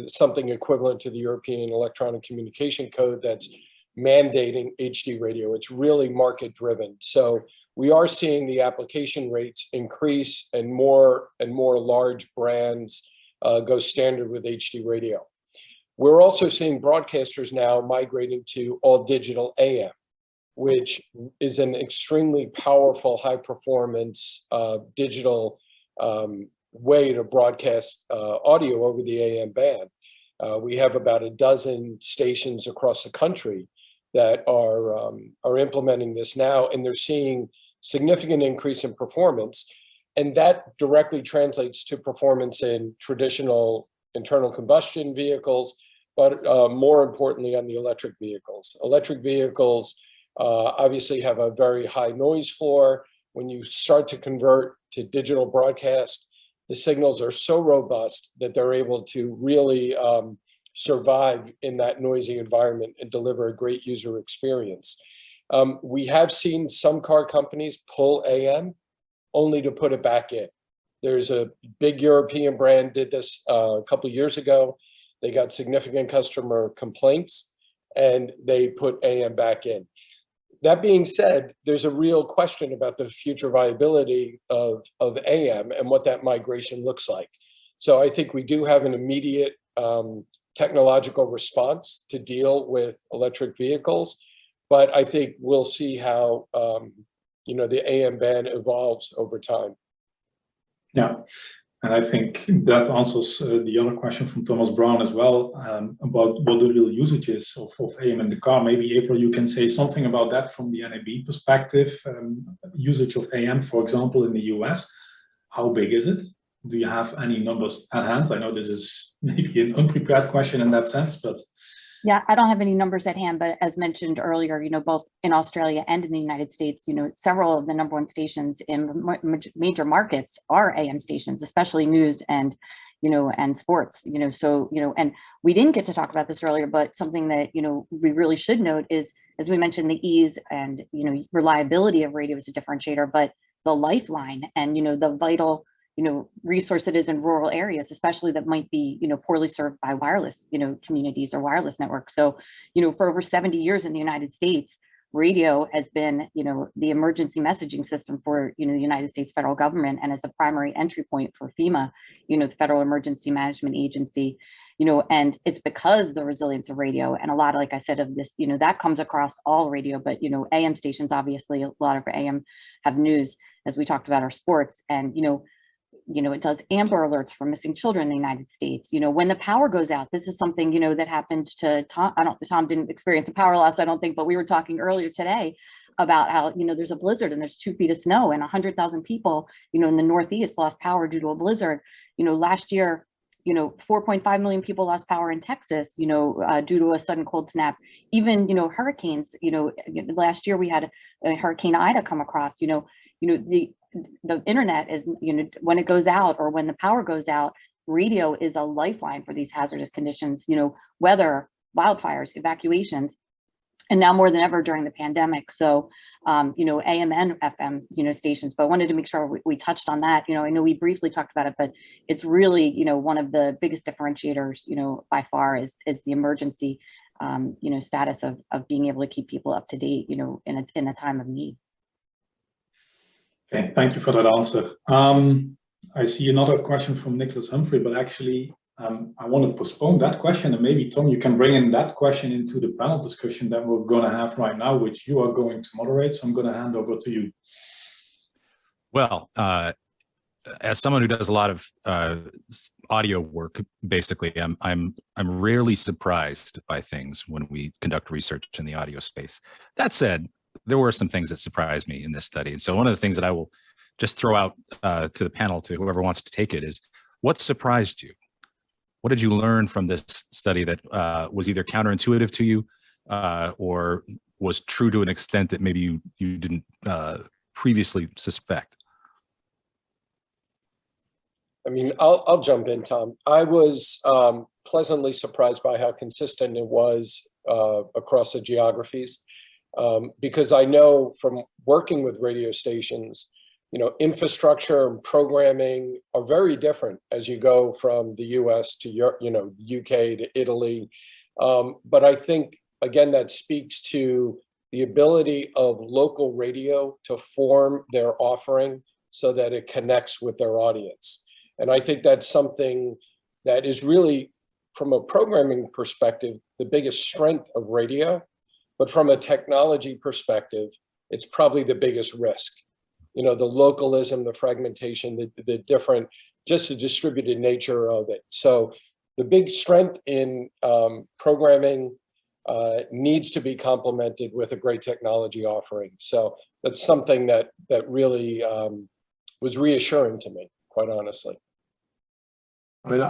S5: something equivalent to the European Electronic Communication Code that's mandating HD radio. It's really market driven. So we are seeing the application rates increase and more large brands go standard with HD radio. We're also seeing broadcasters now migrating to all digital AM, which is an extremely powerful, high performance digital way to broadcast audio over the AM band. We have about a dozen stations across the country that are implementing this now, and they're seeing significant increase in performance. And that directly translates to performance in traditional internal combustion vehicles, but more importantly on the electric vehicles. Electric vehicles obviously have a very high noise floor. When you start to convert to digital broadcast, the signals are so robust that they're able to really survive in that noisy environment and deliver a great user experience. We have seen some car companies pull AM only to put it back in. There's a big European brand did this a couple of years ago. They got significant customer complaints and they put AM back in. That being said, there's a real question about the future viability of AM and what that migration looks like. So I think we do have an immediate technological response to deal with electric vehicles, but I think we'll see how the AM ban evolves over time.
S1: Yeah, and I think that answers the other question from Thomas Brown as well, about what the real usage is of AM in the car. Maybe April, you can say something about that from the NAB perspective. Usage of AM, for example, in the US, how big is it? Do you have any numbers at hand? I know this is maybe an unprepared question in that sense, but
S4: yeah, I don't have any numbers at hand, but as mentioned earlier, both in Australia and in the United States, several of the #1 stations in major markets are AM stations, especially news and, and sports, so, and we didn't get to talk about this earlier, but something that, we really should note is, as we mentioned, the ease and, reliability of radio is a differentiator, but the lifeline and, the vital resource it is in rural areas, especially that might be, poorly served by wireless, communities or wireless networks. So, for over 70 years in the United States, radio has been, the emergency messaging system for, the United States federal government, and as the primary entry point for FEMA, the Federal Emergency Management Agency, and it's because the resilience of radio and a lot, like I said, of this, that comes across all radio, but, AM stations, obviously, a lot of AM have news, as we talked about, our sports, and, it does Amber Alerts for missing children in the United States. When the power goes out, this is something, that happened to Tom. Tom didn't experience a power loss, I don't think, but we were talking earlier today about how, there's a blizzard and there's 2 feet of snow and 100,000 people, in the Northeast lost power due to a blizzard. Last year, 4.5 million people lost power in Texas, due to a sudden cold snap. Even, hurricanes, last year we had a Hurricane Ida come across, the internet is, when it goes out or when the power goes out, radio is a lifeline for these hazardous conditions, weather, wildfires, evacuations, and now more than ever during the pandemic. So, AM and FM, stations, but I wanted to make sure we touched on that. I know we briefly talked about it, but it's really, one of the biggest differentiators, by far is the emergency, status of being able to keep people up to date, in a time of need.
S1: okay, thank you for that answer. I see another question from Nicholas Humphrey, but actually, I want to postpone that question, and maybe Tom, you can bring in that question into the panel discussion that we're going to have right now, which you are going to moderate. So I'm going to hand over to you.
S2: Well, as someone who does a lot of audio work, basically, I'm rarely surprised by things when we conduct research in the audio space. That said, there were some things that surprised me in this study, and so one of the things that I will just throw out to the panel, to whoever wants to take it, is what surprised you? What did you learn from this study that was either counterintuitive to you or was true to an extent that maybe you didn't previously suspect?
S5: I mean, I'll jump in, Tom. I was pleasantly surprised by how consistent it was across the geographies, because I know from working with radio stations, infrastructure and programming are very different as you go from the US to the UK to Italy. But I think, again, that speaks to the ability of local radio to form their offering so that it connects with their audience. And I think that's something that is really, from a programming perspective, the biggest strength of radio. But from a technology perspective, it's probably the biggest risk. The localism, the fragmentation, the different, just the distributed nature of it. So the big strength in programming needs to be complemented with a great technology offering. So that's something that really was reassuring to me, quite honestly.
S3: I mean,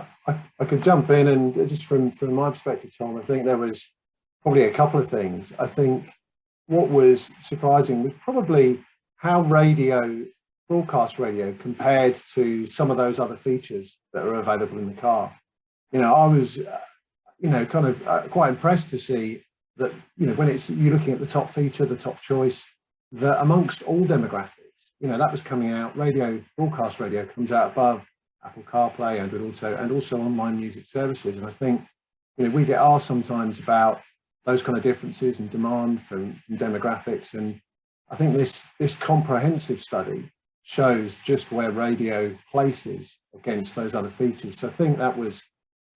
S3: I could jump in, and just from my perspective, Tom, I think there was probably a couple of things. I think what was surprising was probably how broadcast radio compared to some of those other features that are available in the car. You know, I was, kind of quite impressed to see that, when you're looking at the top feature, the top choice, that amongst all demographics, that was coming out. Broadcast radio comes out above Apple CarPlay, Android Auto, and also online music services. And I think, we get asked sometimes about those kind of differences in demand from demographics. And I think this comprehensive study shows just where radio places against those other features. So I think that was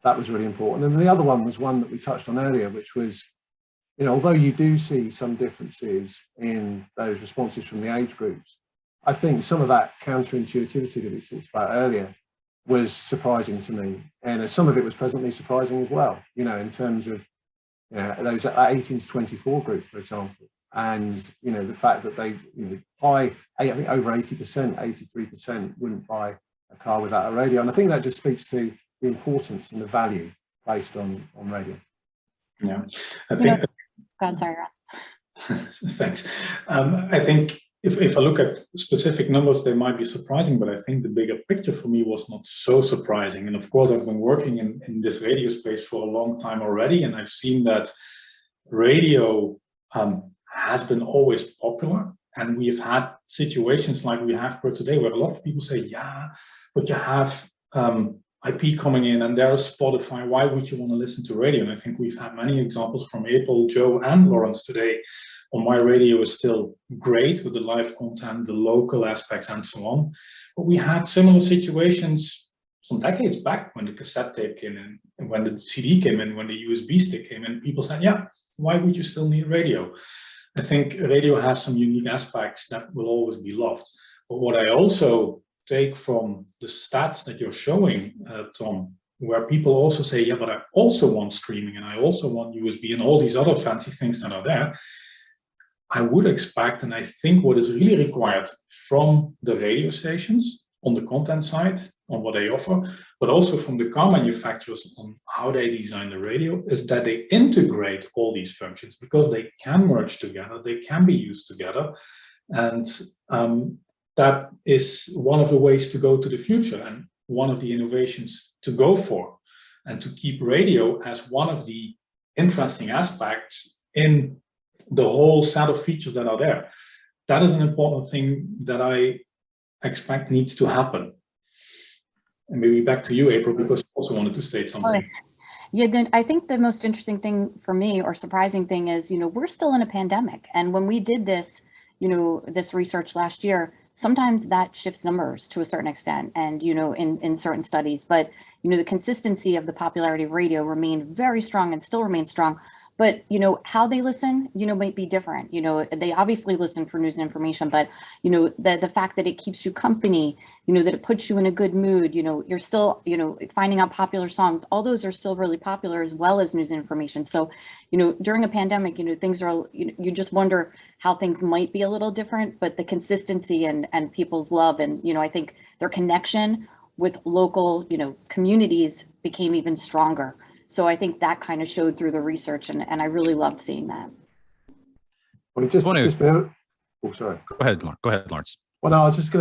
S3: really important. And the other one was one that we touched on earlier, which was, although you do see some differences in those responses from the age groups, I think some of that counterintuitivity that we talked about earlier was surprising to me. And some of it was pleasantly surprising as well, in terms of those 18 to 24 group, for example. And, the fact that they, I think over 80%, 83% wouldn't buy a car without a radio. And I think that just speaks to the importance and the value placed on radio.
S1: Yeah, I think.
S4: God, sorry, Ron.
S1: Thanks. I think if I look at specific numbers, they might be surprising, but I think the bigger picture for me was not so surprising. And of course, I've been working in this radio space for a long time already, and I've seen that radio has been always popular. And we've had situations like we have for today, where a lot of people say, yeah, but you have IP coming in and there's Spotify, why would you want to listen to radio? And I think we've had many examples from April, Joe, and Lawrence today on why radio is still great with the live content, the local aspects, and so on. But we had similar situations some decades back when the cassette tape came in, and when the CD came in, when the USB stick came in. People said, yeah, why would you still need radio? I think radio has some unique aspects that will always be loved. But what I also take from the stats that you're showing, Tom, where people also say, yeah, but I also want streaming and I also want USB and all these other fancy things that are there. I would expect, and I think what is really required from the radio stations on the content side, on what they offer, but also from the car manufacturers on how they design the radio, is that they integrate all these functions, because they can merge together, they can be used together. And that is one of the ways to go to the future and one of the innovations to go for, and to keep radio as one of the interesting aspects in the whole set of features that are there. That is an important thing that I expect needs to happen. And maybe back to you, April, because you also wanted to state something.
S4: Yeah, then I think the most interesting thing for me, or surprising thing, is, we're still in a pandemic. And when we did this, this research last year, sometimes that shifts numbers to a certain extent, and in certain studies, but the consistency of the popularity of radio remained very strong and still remains strong. But how they listen might be different. They obviously listen for news and information, but the fact that it keeps you company, that it puts you in a good mood, you're still finding out popular songs, all those are still really popular, as well as news and information. So during a pandemic, things are, you just wonder how things might be a little different, but the consistency and people's love, and I think their connection with local communities became even stronger. So I think that kind of showed through the research, and I really loved seeing that.
S3: Well, just build. Oh, sorry.
S2: Go ahead, Lawrence.
S3: Well, no, I was just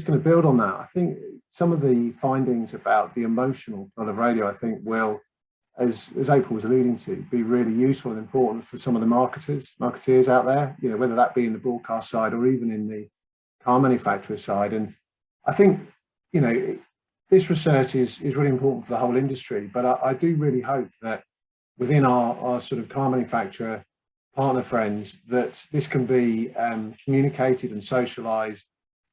S3: gonna build on that. I think some of the findings about the emotional kind of radio, I think, will, as April was alluding to, be really useful and important for some of the marketeers out there. Whether that be in the broadcast side or even in the car manufacturer side. And I think this research is really important for the whole industry, but I do really hope that within our sort of car manufacturer partner friends, that this can be communicated and socialized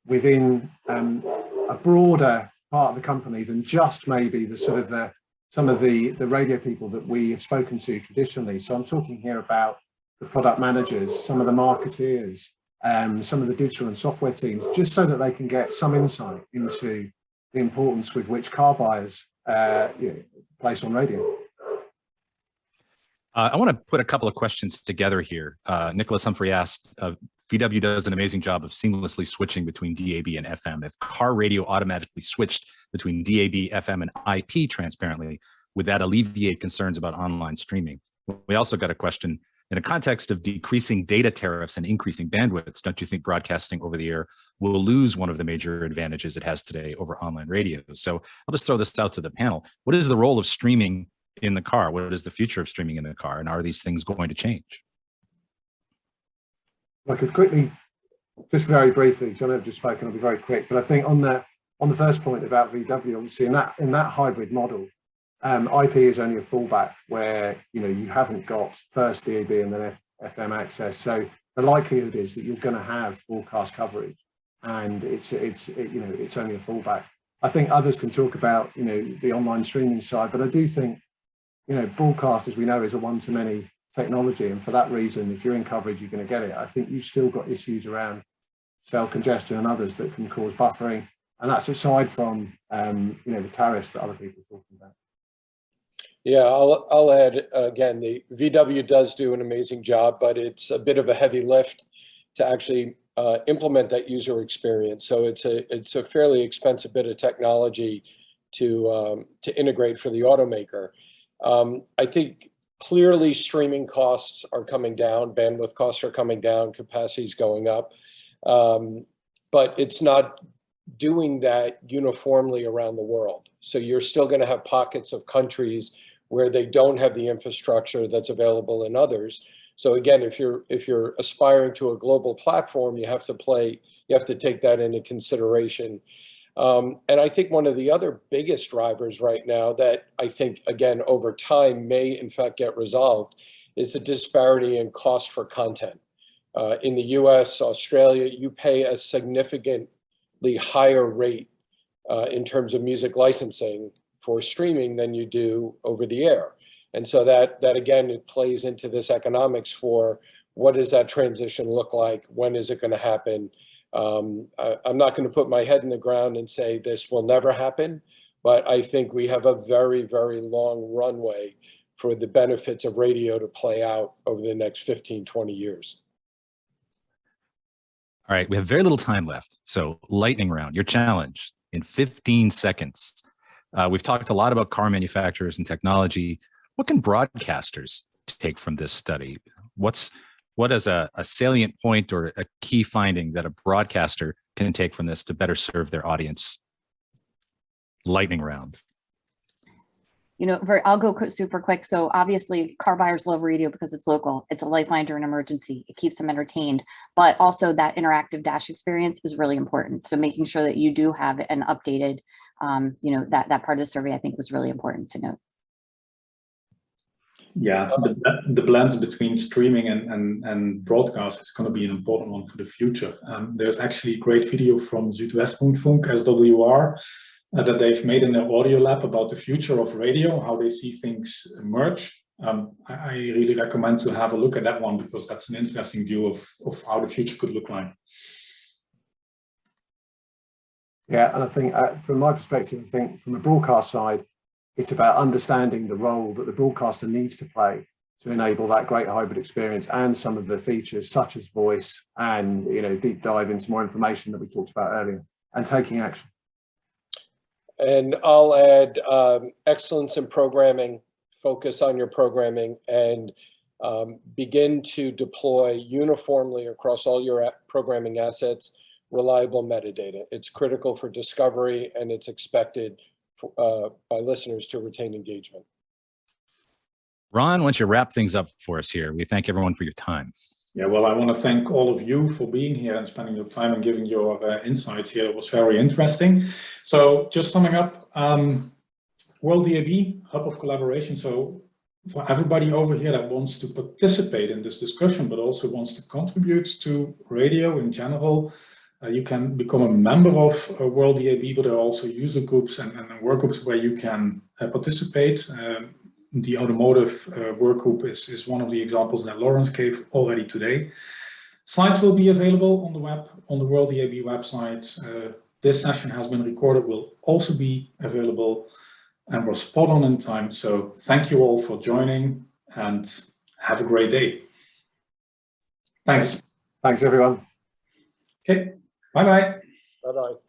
S3: within a broader part of the company than just maybe the sort of some of the radio people that we have spoken to traditionally. So I'm talking here about the product managers, some of the marketeers, some of the digital and software teams, just so that they can get some insight into the importance with which car buyers place on radio.
S2: I want to put a couple of questions together here. Nicholas Humphrey asked, VW does an amazing job of seamlessly switching between DAB and FM. If car radio automatically switched between DAB, FM, and IP transparently, would that alleviate concerns about online streaming? We also got a question, in a context of decreasing data tariffs and increasing bandwidths, don't you think broadcasting over the air will lose one of the major advantages it has today over online radio? So I'll just throw this out to the panel. What is the role of streaming in the car? What is the future of streaming in the car? And are these things going to change?
S3: I could quickly, just very briefly, because I know I've just spoken, I'll be very quick, but I think on the first point about VW, obviously in that hybrid model, IP is only a fallback where you haven't got first DAB and then FM access. So the likelihood is that you're going to have broadcast coverage, and it's only a fallback. I think others can talk about the online streaming side, but I do think broadcast, as we know, is a one-to-many technology, and for that reason, if you're in coverage, you're going to get it. I think you've still got issues around cell congestion and others that can cause buffering, and that's aside from the tariffs that other people are talking about.
S5: Yeah, I'll add again, the VW does do an amazing job, but it's a bit of a heavy lift to actually implement that user experience. So it's a fairly expensive bit of technology to integrate for the automaker. I think clearly streaming costs are coming down, bandwidth costs are coming down, capacity is going up, but it's not doing that uniformly around the world. So you're still going to have pockets of countries where they don't have the infrastructure that's available in others. So again, if you're aspiring to a global platform, you have to take that into consideration. And I think one of the other biggest drivers right now that I think, again, over time may in fact get resolved is the disparity in cost for content. In the US, Australia, you pay a significantly higher rate in terms of music licensing for streaming than you do over the air. And so that again, it plays into this economics for what does that transition look like? When is it going to happen? I'm not going to put my head in the ground and say this will never happen, but I think we have a very, very long runway for the benefits of radio to play out over the next 15, 20 years.
S2: All right, we have very little time left. So lightning round, your challenge in 15 seconds. We've talked a lot about car manufacturers and technology. What can broadcasters take from this study? What is a salient point or a key finding that a broadcaster can take from this to better serve their audience? Lightning round.
S4: I'll go super quick. So obviously car buyers love radio because it's local. It's a lifeline during an emergency. It keeps them entertained, but also that interactive dash experience is really important. So making sure that you do have an updated, that part of the survey, I think was really important to note.
S1: Yeah, the blend between streaming and broadcast is going to be an important one for the future. There's actually a great video from Südwestrundfunk, SWR, that they've made in their audio lab about the future of radio, how they see things emerge. I really recommend to have a look at that one because that's an interesting view of how the future could look like.
S3: Yeah, and I think from my perspective, I think from the broadcast side, it's about understanding the role that the broadcaster needs to play to enable that great hybrid experience and some of the features such as voice and deep dive into more information that we talked about earlier and taking action.
S5: And I'll add excellence in programming, focus on your programming, and begin to deploy uniformly across all your programming assets reliable metadata. It's critical for discovery, and it's expected by listeners to retain engagement.
S2: Ron, why don't you wrap things up for us here? We thank everyone for your time.
S1: Yeah, well, I want to thank all of you for being here and spending your time and giving your insights here. It was very interesting. So just summing up, World DAB, hub of collaboration. So for everybody over here that wants to participate in this discussion, but also wants to contribute to radio in general, you can become a member of World DAB, but there are also user groups and work groups where you can participate. The automotive work group is one of the examples that Lawrence gave already today. Slides will be available on the web, on the World DAB website. This session has been recorded, will also be available, and we're spot on in time. So thank you all for joining and have a great day. Thanks.
S3: Thanks, everyone.
S1: Okay, bye-bye.
S5: Bye-bye.